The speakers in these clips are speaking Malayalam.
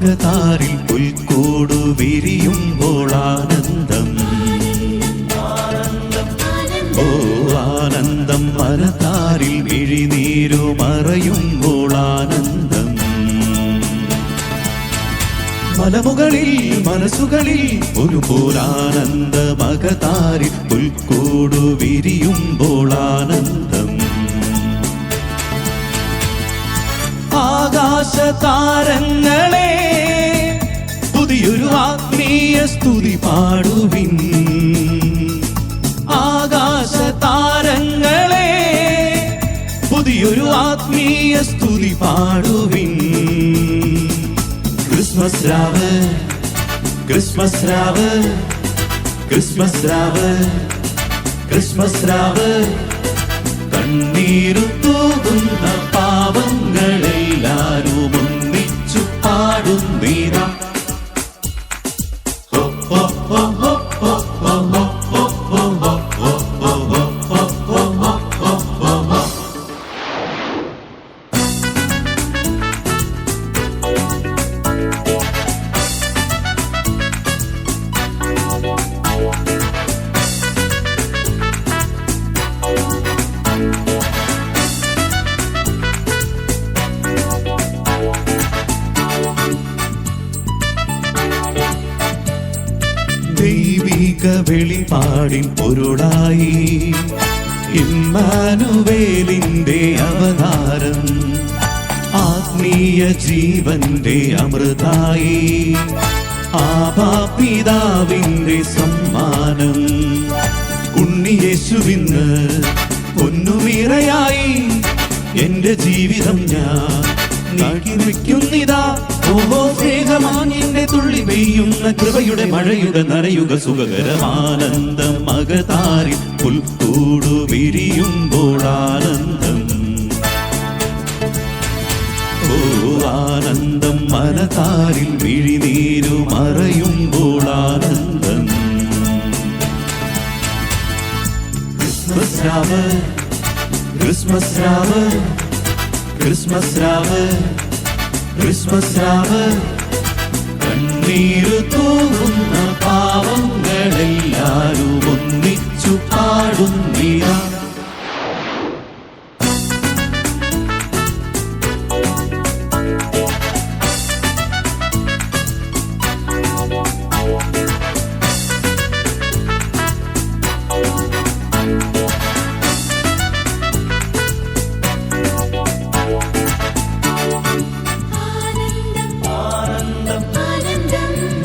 മകതാരിൽ പുൽക്കൂടു വിരിയുമ്പോൾ ആനന്ദം. ഓ ആനന്ദം, മനതാരിൽ മിഴിനീരു മറയുമ്പോൾ ആനന്ദം. മലമുകളിൽ മനസ്സുകളിൽ ഒരുപോലാനന്ദ മകതാരിൽ പുൽക്കൂടു വിരിയുമ്പോൾ ആനന്ദം. ആകാശതാരങ്ങളെ പുതിയൊരു ആത്മീയ സ്തുതി പാടുവിൻ. ആകാശതാരങ്ങളെ പുതിയൊരു ആത്മീയ സ്തുതി പാടുവിൻ. ക്രിസ്മസ് രാവ്, ക്രിസ്മസ് രാവ്, ക്രിസ്മസ് രാവ്, ക്രിസ്മസ് രാവ്. കണ്ണീരു തൂകുന്ന പാവങ്ങളെല്ലാരും ഒന്നിച്ചു പാടുന്നീരാ. ദൈവിക വെളിപാടിൻ പൊരുളായി ഇമ്മാനുവേലിന്റെ അവതാരം. ആത്മീയ ജീവന്റെ അമൃതായി ആബാ പിതാവിന്റെ സമ്മാനം. ഉണ്ണിയേശുവിന്ന് പൊന്നുമീറയായി എന്റെ ജീവിതം ഞാൻ നീക്കിവെക്കുന്നിതാ. ഓഹോ സ്നേഹമാഞ്ഞെന്റെ തുള്ളി പെയ്യുന്ന കൃപയുടെ മഴയുടെ നനയുക സുഖകരമാനന്ദം. മകതാരിൽ പുൽക്കൂടു വിരിയുമ്പോൾ ആനന്ദം. ഓ ആനന്ദം, മനതാരിൽ മിഴിനീരു മറയുമ്പോൾ ആനന്ദം. ക്രിസ്മസ് രാവ്, ക്രിസ്മസ് രാവ്, ക്രിസ്മസ് രാവ്, ക്രിസ്മസ് രാവ്. കണ്ണീരു തൂകുന്ന പാവങ്ങളെല്ലാരും ഒന്നിച്ചു പാടുന്നീരാ.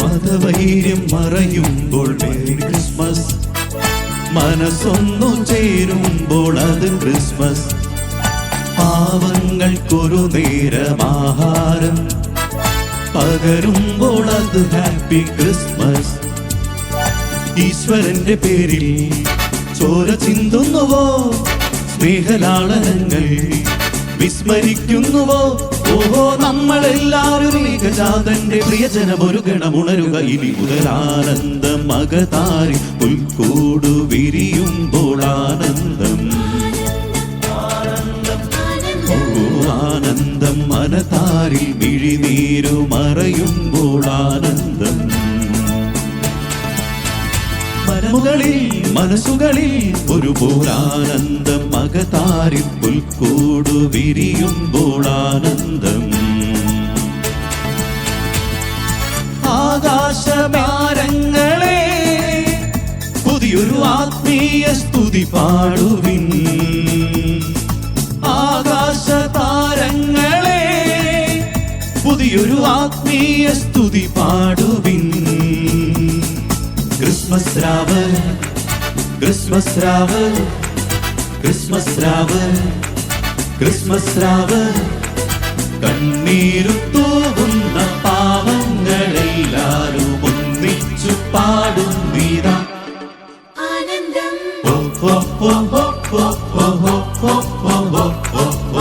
മതവൈര്യം മറയുമ്പോൾ മേരി ക്രിസ്മസ്. മനസ്സൊന്നു ചേരുമ്പോൾ അത് ക്രിസ്മസ്. പാവങ്ങൾക്കൊരു നേരമാഹാരം പകരുമ്പോൾ അത് ഹാപ്പി ക്രിസ്മസ്. ഈശ്വരന്റെ പേരിൽ ചോര ചിന്തുന്നുവോ? സ്നേഹലാളനങ്ങൾ വിസ്മരിക്കുന്നുവോ? ഓഹോ നമ്മളെല്ലാവരും ഏകജാതന്റെ പ്രിയജനമൊരു ഗണമുണരുക. ഇനി മുതലാനന്ദം. മകതാരിൽ പുൽക്കൂടു വിരിയുമ്പോൾ ആനന്ദം. ഓ ആനന്ദം, മനതാരിൽ മിഴിനീരു മറയുമ്പോൾ ആനന്ദം. മനമുകളിൽ മനസ്സുകളിൽ ഒരുപോലാനന്ദം. മകതാരിൽ പുൽക്കൂടു വിരിയുമ്പോൾ ആനന്ദം. ആകാശതാരങ്ങളെ പുതിയൊരു ആത്മീയ സ്തുതി പാടുവിൻ. ആകാശതാരങ്ങളെ പുതിയൊരു ആത്മീയ സ്തുതി പാടുവിൻ. ക്രിസ്മസ് രാവ്, ക്രിസ്മസ് രാവ്, ക്രിസ്മസ് രാവ്, ക്രിസ്മസ് രാവ്. കണ്ണീരു തൂകുന്ന പാവങ്ങളെല്ലാരും ഒന്നിച്ചു പാടുന്നീരാ. ആനന്ദം. ഓ ഓ ഓ ഓ ഓ ഓ ഓ ഓ ഓ ഓ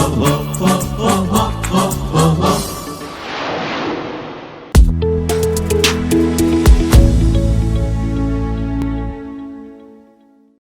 ഓ ഓ ഓ.